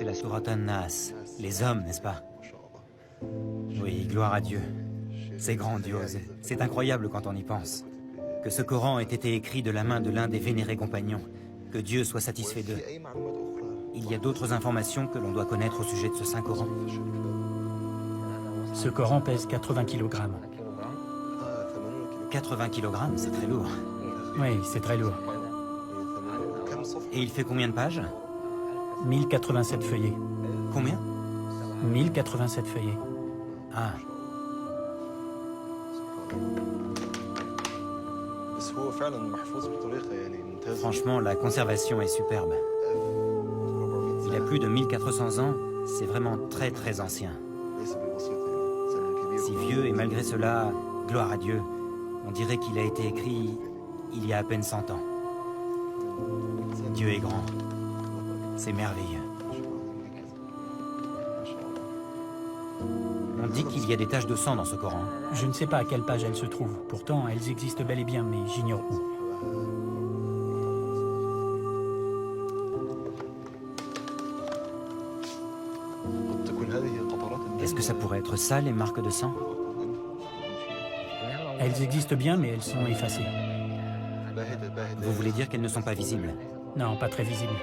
c'est la sourate An-Nas. Les hommes, n'est-ce pas? Oui, gloire à Dieu. C'est grandiose. C'est incroyable quand on y pense. Que ce Coran ait été écrit de la main de l'un des vénérés compagnons. Que Dieu soit satisfait d'eux. Il y a d'autres informations que l'on doit connaître au sujet de ce Saint Coran. Ce Coran pèse 80 kg. 80 kg, c'est très lourd. Oui, c'est très lourd. Et il fait combien de pages? 1087 feuillets. Combien? 1087 feuillets. Ah. Franchement, la conservation est superbe. Il a plus de 1400 ans, c'est vraiment très très ancien. Si vieux et malgré cela, gloire à Dieu, on dirait qu'il a été écrit il y a à peine 100 ans. Dieu est grand. C'est merveilleux. On dit qu'il y a des taches de sang dans ce Coran. Je ne sais pas à quelle page elles se trouvent. Pourtant, elles existent bel et bien, mais j'ignore où. Est-ce que ça pourrait être ça, les marques de sang? Elles existent bien, mais elles sont effacées. Vous voulez dire qu'elles ne sont pas visibles? Non, pas très visibles.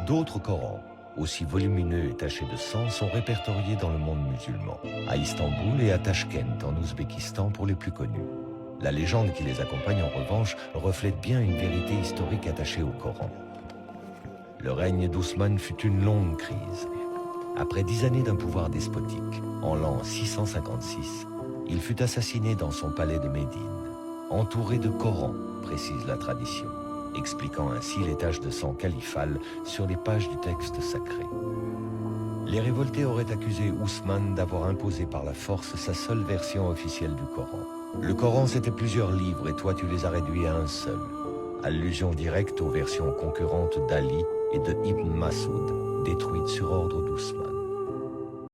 D'autres Corans, aussi volumineux et tachés de sang, sont répertoriés dans le monde musulman, à Istanbul et à Tachkent, en Ouzbékistan pour les plus connus. La légende qui les accompagne, en revanche, reflète bien une vérité historique attachée au Coran. Le règne d'Ousmane fut une longue crise. Après 10 années d'un pouvoir despotique, en l'an 656, il fut assassiné dans son palais de Médine, entouré de Corans, précise la tradition, expliquant ainsi les taches de sang califales sur les pages du texte sacré. Les révoltés auraient accusé Ousmane d'avoir imposé par la force sa seule version officielle du Coran. Le Coran, c'était plusieurs livres et toi tu les as réduits à un seul. Allusion directe aux versions concurrentes d'Ali et de Ibn Masoud, détruites sur ordre d'Ousmane.